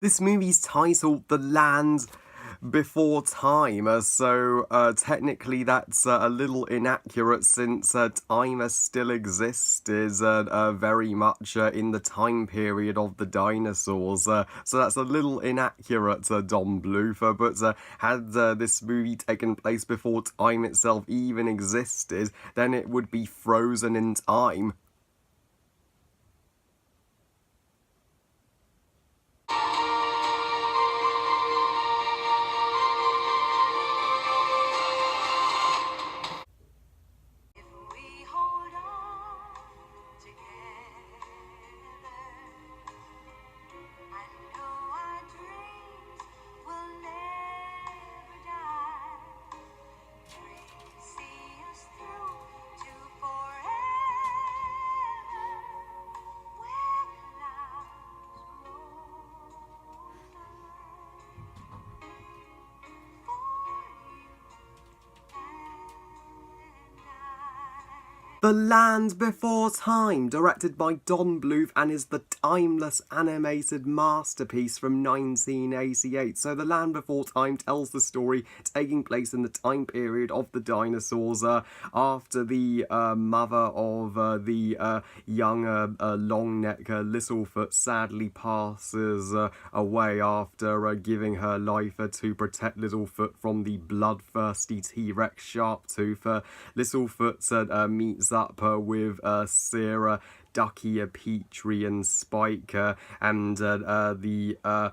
This movie's titled The Land Before Time, so technically that's a little inaccurate since time still exists, is very much in the time period of the dinosaurs, so that's a little inaccurate, Don Bluth, but had this movie taken place before time itself even existed, then it would be frozen in time. The Land Before Time, directed by Don Bluth, and is the timeless animated masterpiece from 1988. So The Land Before Time tells the story taking place in the time period of the dinosaurs, after the mother of the young long-neck Littlefoot sadly passes away after giving her life to protect Littlefoot from the bloodthirsty T-Rex Sharptooth. Littlefoot meets up with Sarah, Ducky, Petrie, and Spike, and the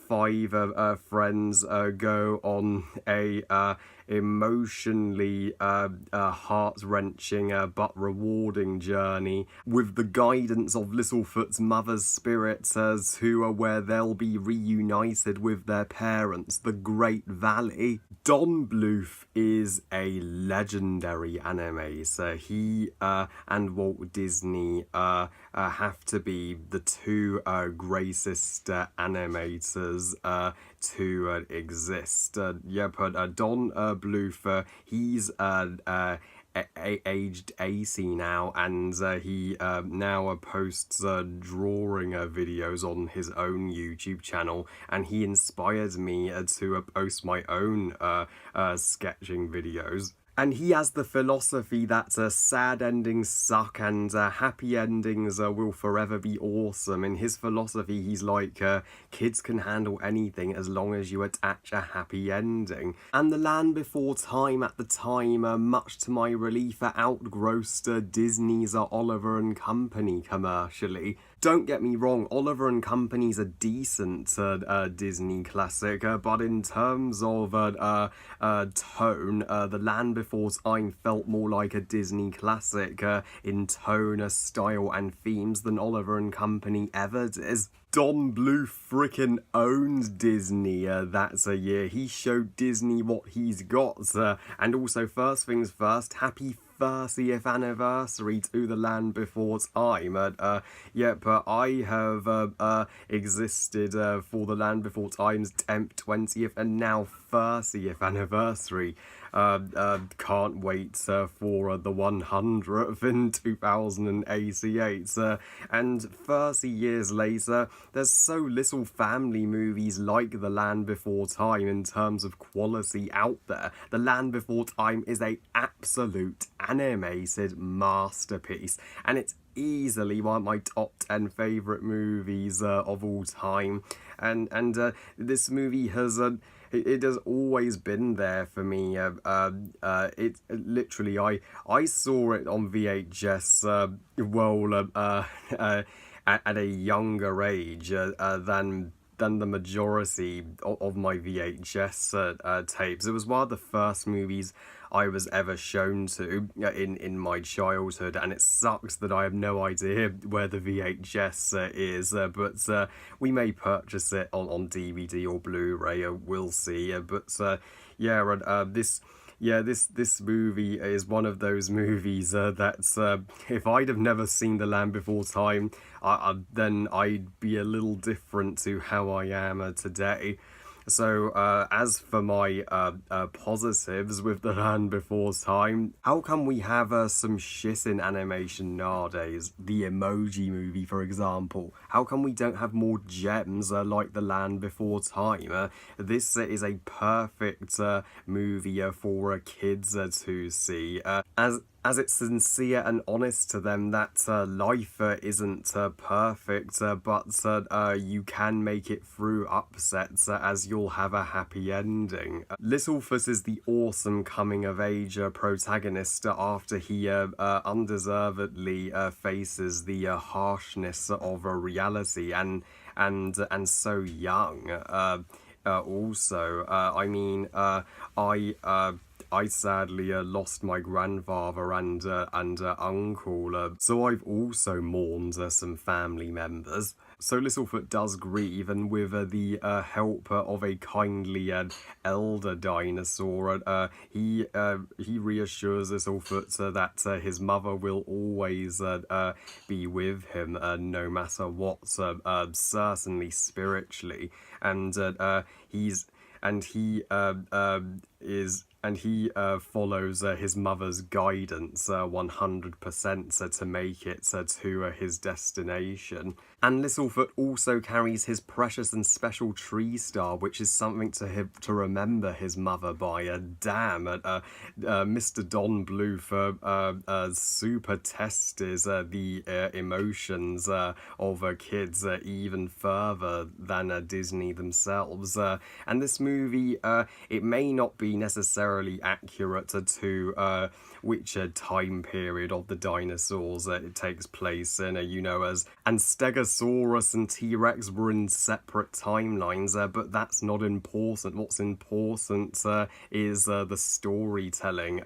five friends go on a emotionally heart-wrenching but rewarding journey with the guidance of Littlefoot's mother's spirits, where they'll be reunited with their parents, the Great Valley. Don Bluth is a legendary animator. He and Walt Disney have to be the two greatest animators to exist. Don Bluth, he's aged 80 now, and he now posts drawing videos on his own YouTube channel, and he inspires me to post my own sketching videos. And he has the philosophy that sad endings suck and happy endings will forever be awesome. In his philosophy, he's like, kids can handle anything as long as you attach a happy ending. And The Land Before Time at the time, much to my relief, outgrossed Disney's Oliver and Company commercially. Don't get me wrong, Oliver and Company's a decent Disney classic, but in terms of tone, The Land Before Time felt more like a Disney classic in tone, style, and themes than Oliver and Company ever did. Don Bluth frickin' owned Disney that year. He showed Disney what he's got. And also, first things first, happy 30th anniversary to The Land Before Time. I have existed for The Land Before Time's 10th, 20th, and now 30th anniversary. Can't wait for the 100th in 2088. And 30 years later, there's so little family movies like The Land Before Time in terms of quality out there. The Land Before Time is a absolute animated masterpiece, and it's easily one of my top 10 favourite movies of all time. And this movie has it has always been there for me. It literally, I saw it on VHS at a younger age than the majority of my VHS tapes. It was one of the first movies I was ever shown to in my childhood, and it sucks that I have no idea where the VHS is, but we may purchase it on DVD or Blu-ray, we'll see. This movie is one of those movies that if I'd have never seen The Land Before Time, then I'd be a little different to how I am today. So, as for my positives with The Land Before Time, how come we have some shit in animation nowadays? The Emoji Movie, for example. How come we don't have more gems like The Land Before Time? This is a perfect movie for kids to see. As it's sincere and honest to them that life isn't perfect, but you can make it through upsets as you'll have a happy ending. Littlefoot is the awesome coming of age protagonist after he undeservedly faces the harshness of reality and so young. Also, I mean, I sadly lost my grandfather and uncle, so I've also mourned some family members. So Littlefoot does grieve, and with the help of a kindly elder dinosaur, he reassures Littlefoot that his mother will always be with him, no matter what, certainly spiritually, and he's and he is and he follows his mother's guidance 100% to make it to his destination. And Littlefoot also carries his precious and special tree star, which is something to remember his mother by. Damn, Mr. Don Bluth super testes the emotions of kids even further than Disney themselves. And this movie, it may not be necessarily accurate to which time period of the dinosaurs it takes place in, as and Stegosaurus and T-Rex were in separate timelines, but that's not important. What's important is the storytelling.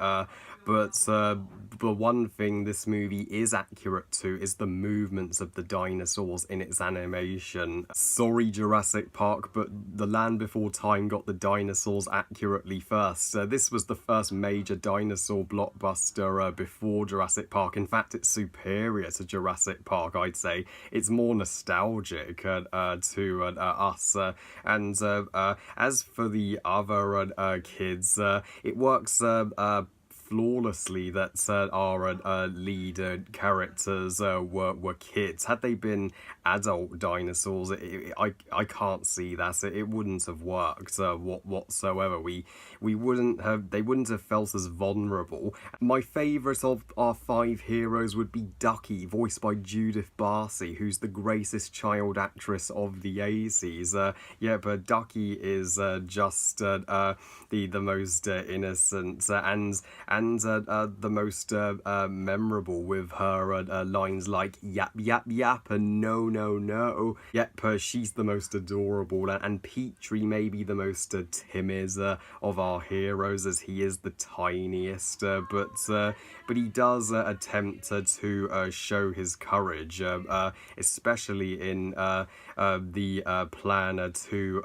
But the one thing this movie is accurate to is the movements of the dinosaurs in its animation. Sorry, Jurassic Park, but The Land Before Time got the dinosaurs accurately first. This was the first major dinosaur blockbuster before Jurassic Park. In fact, it's superior to Jurassic Park, I'd say. It's more nostalgic to us. And as for the other kids, it works flawlessly that our lead characters were kids. Had they been adult dinosaurs, I can't see that. It wouldn't have worked whatsoever. They wouldn't have felt as vulnerable. My favourite of our 5 heroes would be Ducky, voiced by Judith Barcy, who's the greatest child actress of the 80s. Yeah, but Ducky is just the most innocent and the most memorable, with her lines like yap yap yap and no no no. Yep, she's the most adorable, and Petrie may be the most timid of our heroes, as he is the tiniest, but he does attempt to show his courage, especially in the plan to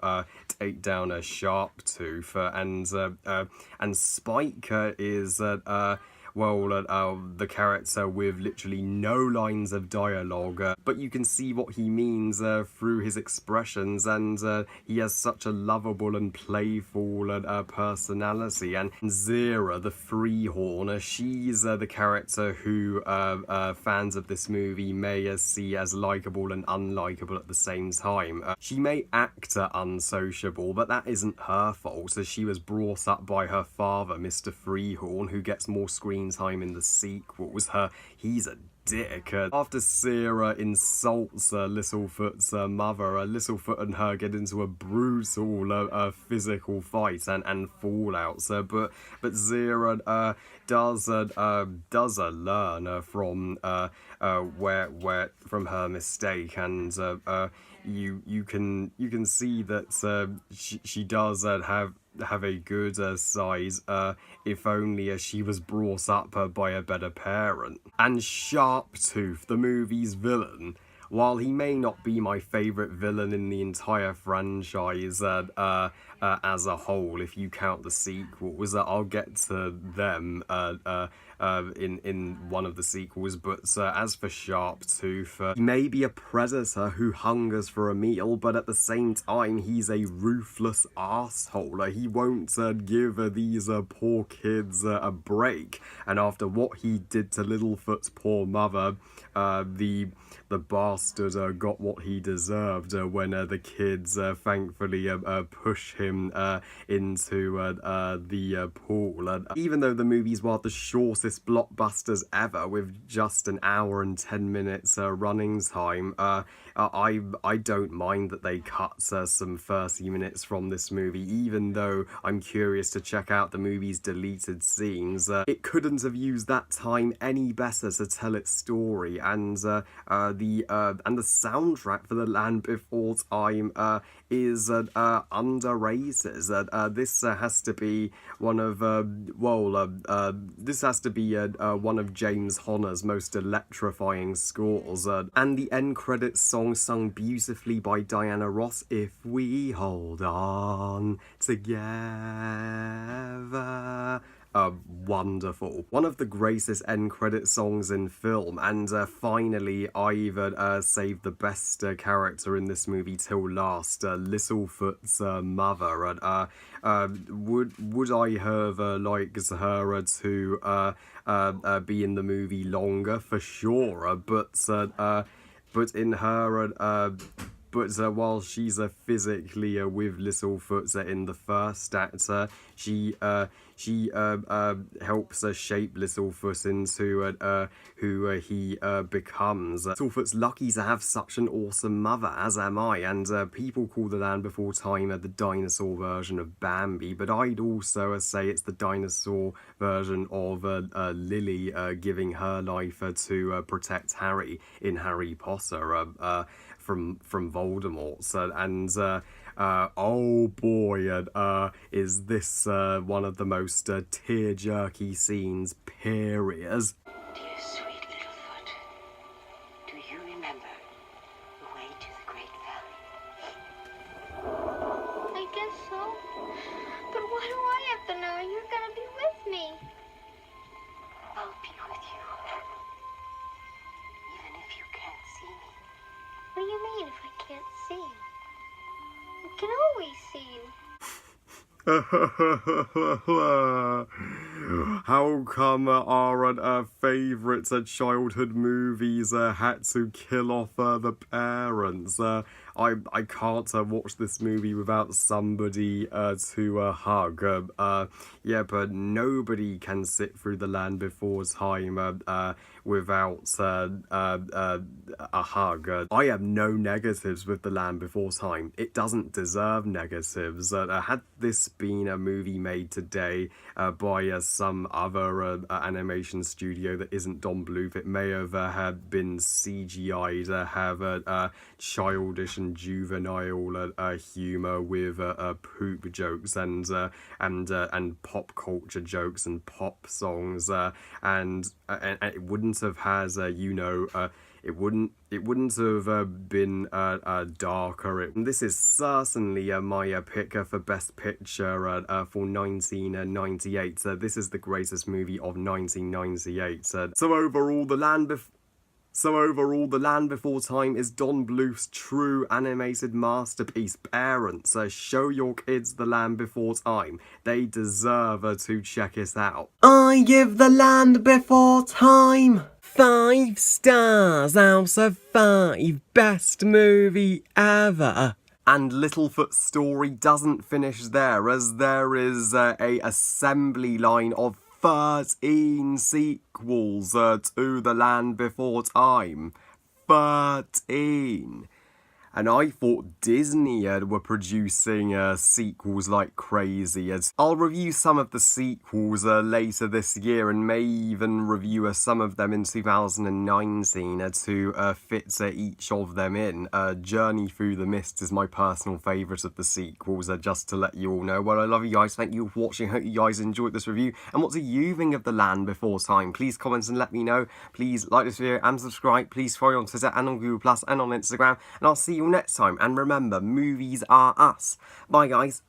take down a Sharptooth, and Spike is the character with literally no lines of dialogue, but you can see what he means through his expressions, and he has such a lovable and playful personality. And Zira, the Freehorn, she's the character who fans of this movie may see as likeable and unlikable at the same time. She may act unsociable, but that isn't her fault, as she was brought up by her father, Mr. Freehorn, who gets more screen time in the sequels. He's a dick. After Sarah insults Littlefoot's mother, Littlefoot and her get into a brutal physical fight and fallouts. But Zira does learn from from her mistake, and you can see that she does have a good size, if only she was brought up by a better parent. And Sharptooth, the movie's villain, while he may not be my favourite villain in the entire franchise as a whole, if you count the sequels, I'll get to them in one of the sequels. But as for Sharptooth, he may be a predator who hungers for a meal, but at the same time, he's a ruthless asshole. He won't give these poor kids a break. And after what he did to Littlefoot's poor mother, the bastard got what he deserved when the kids thankfully push him into the pool. Even though the movie's one of the shortest blockbusters ever, with just an hour and 10 minutes running time, I don't mind that they cut some 30 minutes from this movie, even though I'm curious to check out the movie's deleted scenes. It couldn't have used that time any better to tell its story, and the soundtrack for The Land Before Time is underrated. This has to be one of one of James Horner's most electrifying scores, and the end credits song sung beautifully by Diana Ross, If We Hold On Together. Wonderful. One of the greatest end credit songs in film, and finally I've saved the best character in this movie till last, Littlefoot's mother. Would I have liked her to be in the movie longer? For sure, but in her while she's physically with Littlefoot in the first act, she helps shape Littlefoot into who he becomes. Littlefoot's lucky to have such an awesome mother, as am I, and people call The Land Before Time the dinosaur version of Bambi, but I'd also say it's the dinosaur version of Lily giving her life to protect Harry in Harry Potter from Voldemort. Oh boy, is this one of the most tear-jerky scenes, period. Dear sweet Littlefoot, do you remember the way to the Great Valley? I guess so. But why do I have to know? You're gonna be with me. I'll be with you. Even if you can't see me. What do you mean if I can't see you? I can always see you. How come our favourite childhood movies had to kill off the parents? I can't watch this movie without somebody to hug. Yeah, but nobody can sit through The Land Before Time without a hug. I have no negatives with The Land Before Time. It doesn't deserve negatives. Had this been a movie made today by some other animation studio that isn't Don Bluth, it may have been CGI to have childish and juvenile humour with poop jokes and pop culture jokes and pop songs, and it wouldn't have had it wouldn't have been darker. This is certainly my pick for Best Picture for 1998. This is the greatest movie of 1998. So overall, The Land Before Time is Don Bluth's true animated masterpiece. Parents, show your kids The Land Before Time. They deserve to check it out. I give The Land Before Time 5 stars out of 5. Best movie ever. And Littlefoot's story doesn't finish there, as there is a assembly line of 13 sequels to The Land Before Time. 13. And I thought Disney were producing sequels like crazy. I'll review some of the sequels later this year, and may even review some of them in 2019 to fit each of them in. Journey Through the Mist is my personal favourite of the sequels, just to let you all know. Well, I love you guys. Thank you for watching. Hope you guys enjoyed this review. And what do you think of The Land Before Time? Please comment and let me know. Please like this video and subscribe. Please follow on Twitter and on Google Plus and on Instagram. And I'll see you next time, and remember, movies are us. Bye guys.